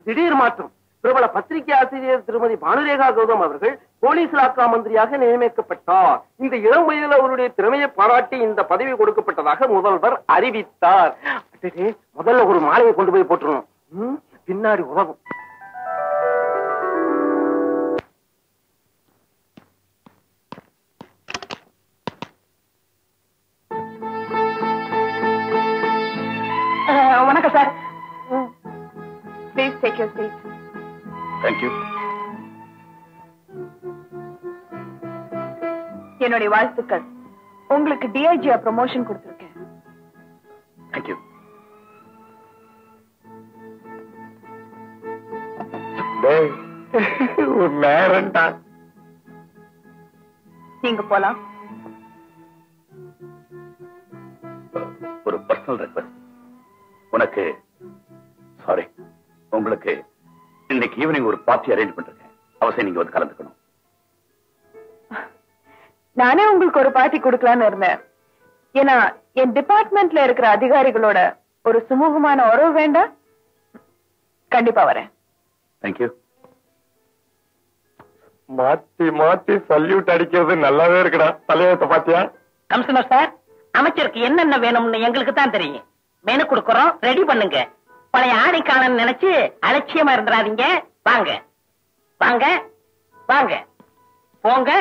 திடீர் மாற்றம். பிரபல பத்திரிகை ஆசிரியர் திருமதி பானுரேகா கௌதம் அவர்கள் போலீஸ் இலாக்கா மந்திரியாக நியமிக்கப்பட்டார். இந்த இளம் வயதில் அவருடைய திறமையை பாராட்டி இந்த பதவி கொடுக்கப்பட்டதாக முதல்வர் அறிவித்தார். முதல்ல ஒரு மாலையை கொண்டு போய் போட்டுருணும், பின்னாடி உதவும். வணக்கம் sir. Please take your seat. Thank you. என்னுடைய வாழ்த்துக்கள். உங்களுக்கு டிஐஜியா ப்ரமோஷன் கொடுத்திருக்கேன். Thank you. நீங்க போலாம். ஒரு பர்சனல் ரெக்வெஸ்ட். உனக்கு சாரி, உங்களுக்கு இன்னைக்கு ஈவினிங் ஒரு பார்ட்டி அரேஞ்ச் பண்றேன். அவசியம் நீங்க வந்து கலந்துக்கணும். நானே உங்களுக்கு ஒரு பார்ட்டி கொடுக்கலான்னு இருந்தேன். ஏன்னா என் டிபார்ட்மெண்ட்ல இருக்கிற அதிகாரிகளோட ஒரு சுமூகமான உறவு வேண்டாம். கண்டிப்பா வரேன். தேங்க்யூ. மாத்தி மாத்தி சல்யூட் அடிக்கிறது நல்லாவே இருக்குடா. தலையத்தை பாத்தியா? கமிஷனர் சார், அமைச்சருக்கு என்னென்ன வேணும்னு எங்களுக்கு தான் தெரியும். மெனு கொடுக்கறோம், ரெடி பண்ணுங்க. பழைய ஆடைக்காலன்னு நினைச்சு அலட்சியமா இருந்துடாதீங்க. வாங்க வாங்க வாங்க, போங்க,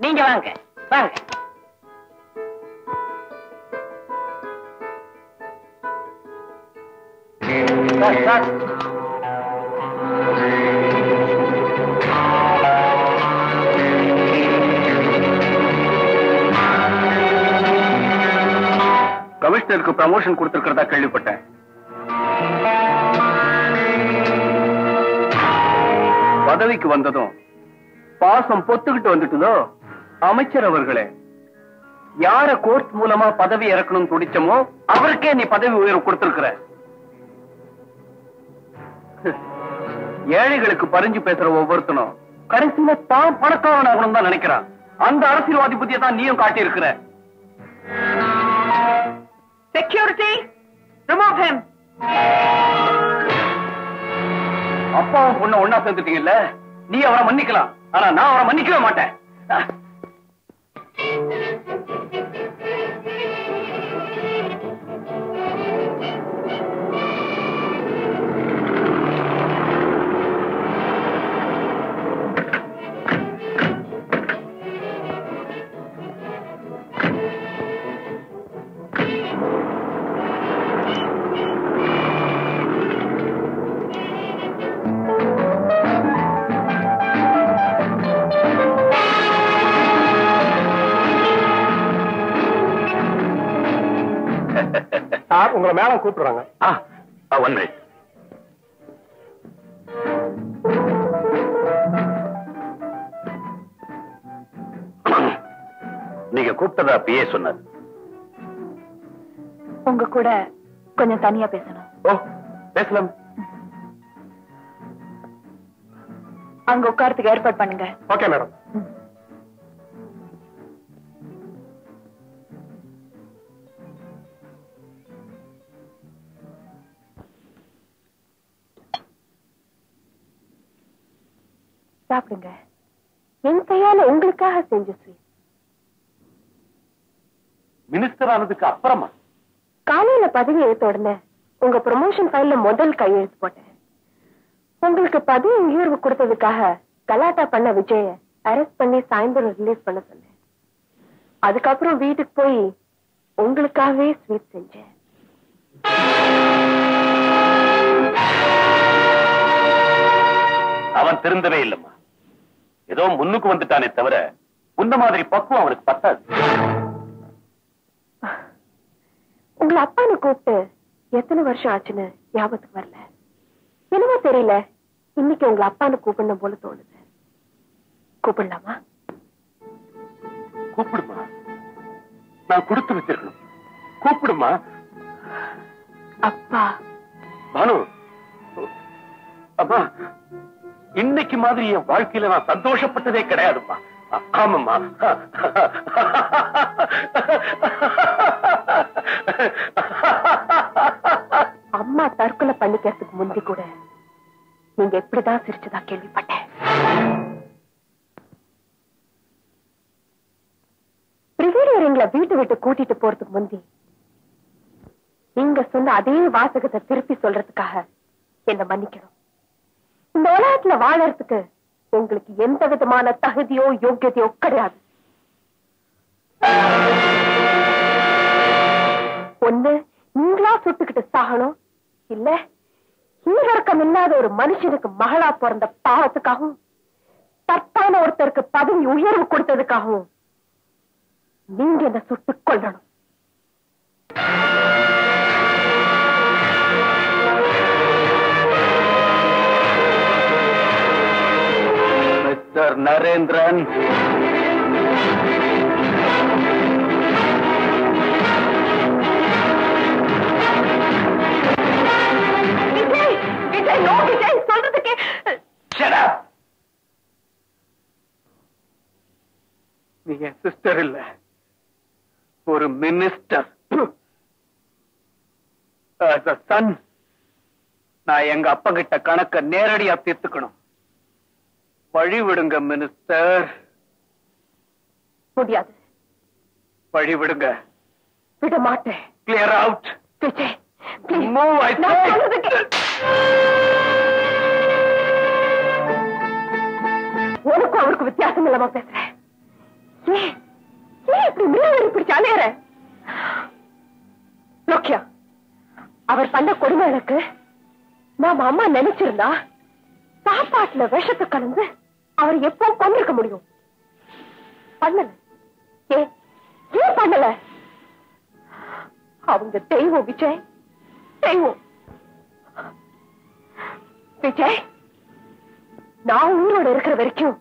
நீங்க வாங்க வாங்க. சார், கமிஷனருக்கு ப்ரமோஷன் கொடுத்திருக்கிறதா கேள்விப்பட்டேன். பதவிக்கு வந்ததும் பாசம் பொத்துக்கிட்டு வந்துட்டதோ? அமைச்சர் அவர்களே, யார கோர்ட் மூலமா பதவி இறக்கணும் துடிச்சமோ அவருக்கே நீ பதவி உயர்வு கொடுத்திருக்கிற. ஏழைகளுக்கு பறிஞ்சு பேசுற ஒவ்வொருத்தனும் கடைசியில தான் பணக்காரன் ஆகணும் தான் நினைக்கிறான். அந்த அரசியல்வாதி புத்தியை தான் நீயும் காட்டி இருக்கிற. Security, remove him. அப்பாவும் பொண்ணு ஒன்னா சேர்ந்துட்டீங்கல்ல, நீ அவரை மன்னிக்கலாம், ஆனா நான் அவரை மன்னிக்கவே மாட்டேன். சார், உங்களை மேல கூப்பிடுறாங்க. One minute. நீங்க கூப்பிட்டதா பிஏ சொன்னார். உங்க கூட கொஞ்சம் தனியா பேசணும். ஓ, பேசலாம். அங்க உட்காரத்துக்கு ஏற்பாடு பண்ணுங்க. Okay madam. சாப்பிடுங்க. என் கையால உங்களுக்காக செஞ்ச ஸ்வீட். மினிஸ்டர் ஆனதுக்கு அப்புறமா? காலையில பதவி ஏத்த உடனே உங்க ப்ரமோஷன் ஃபைல்ல முதல் கையெழுத்து போட்டேன். உங்களுக்கு பதவி உயர்வு கொடுத்ததுக்காக கலாட்டா பண்ண விஜய அரெஸ்ட் பண்ணி சாயந்தரம் ரிலீஸ் பண்ண சொன்னேன். அதுக்கப்புறம் வீட்டுக்கு போய் உங்களுக்காகவே ஸ்வீட் செஞ்சேன். அவன் திருந்தவே இல்லம்மா. ஏதோ முன்னுக்கு வந்துட்டானே தவிர உன்ன மாதிரி பக்குவம் அவனுக்கு பத்தாது. உங்களை அப்பான்னு கூப்பிட்டு எத்தனை வருஷம் ஆச்சுன்னு ஞாபகத்துக்கு வரல. என்னமோ தெரியல, இன்னைக்கு உங்களை அப்பான்னு கூப்பிடணும் போல தோணுது. கூப்பிடலாமா? கூப்பிடுமா? நான் கொடுத்து வச்சிருக்கணும். கூப்பிடுமா? அப்பா. பானு, அம்மா, இன்னைக்கு மாதிரி என் வாழ்க்கையில நான் சந்தோஷப்பட்டதே கிடையாதும்மா. ஆமாம்மா. அம்மா தற்கொலை பண்ணிக்கிறதுக்கு முந்தி கூட நீங்க எப்படிதான் சிரிச்சதா கேள்விப்பட்டேன். பிரிகேடியர் எங்களை வீட்டு விட்டு கூட்டிட்டு போறதுக்கு முந்தி நீங்க சொன்ன அதே வாசகத்தை திருப்பி சொல்றதுக்காக என்ன மன்னிக்கணும். இந்த உலகத்துல வாழறதுக்கு உங்களுக்கு எந்த விதமான தகுதியோ யோக்கியதையோ கிடையாது. ஒண்ணு நீங்களா சுட்டுக்கிட்டு சாகணும், இல்ல ஈரக்கம் இல்லாத ஒரு மனுஷனுக்கு மகளா பிறந்த பாவத்துக்காகவும் தப்பான ஒருத்தருக்கு பதவி உயர்வு கொடுத்ததுக்காகவும் நீங்க என்ன சுட்டுக் கொள்ளணும். மிஸ்டர் நரேந்திரன், சொல்றதுக்கே நீ என் சிஸ்டர் இல்ல, ஒரு மினிஸ்டர். As a son, நான் எங்க அப்பா கிட்ட கணக்க நேரடியா தீர்த்துக்கணும். வழி விடுங்க மினிஸ்டர். முடியாது. வழி விடுங்க. விட மாட்டேன். Clear out. Vijay, Move, I say. உனக்கும் அவருக்கு வித்தியாசம் இல்லாம பேசுறேன். இப்படி மீறி பிடிச்சு அலையற லோக்கியா, அவர் பண்ண கொடுமை எனக்கு நாம அம்மா நினைச்சிருந்தா சாப்பாட்டுல விஷத்தை கலந்து அவர் எப்போ கொண்டிருக்க முடியும். பண்ணல. ஏன் பண்ணல? அவங்க தெய்வம் விஜய், தெய்வம். விஜய், நான் உயிரோட இருக்கிற வரைக்கும்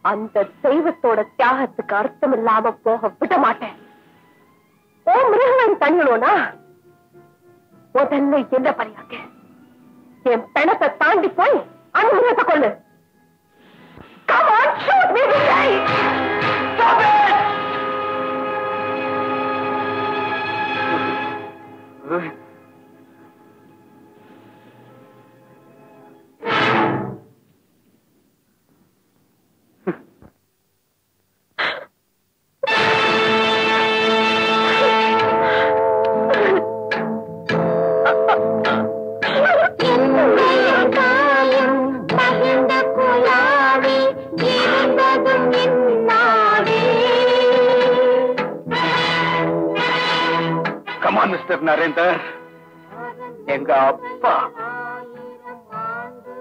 அந்த தெய்வத்தோட தியாகத்துக்கு அர்த்தம் இல்லாம போக விட மாட்டேன். ஓ மிருகங்களை தணியணும்னா முதல்ல என்ன பண்ணியாக்க என் பிணத்தை தாண்டி போய் அந்த மிருகத்தை கொள்ளு. Come on, shoot me, Vijay! Stop it! Mister Narender, எங்க அப்பா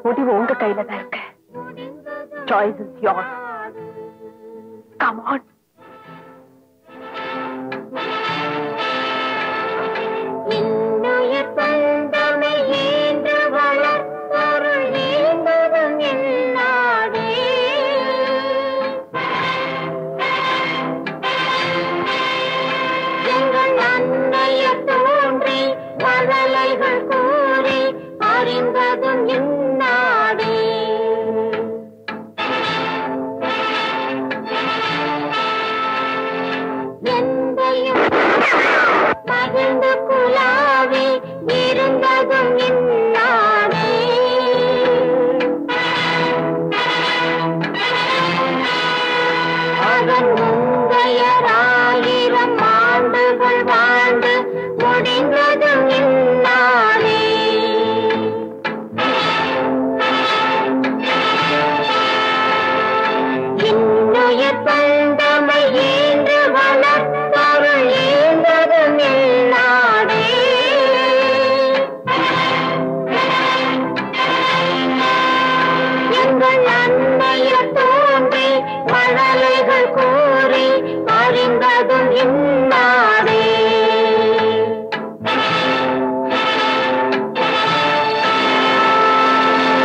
முடிவு உங்க கையில தான் இருக்கு. Choice is yours. Come on.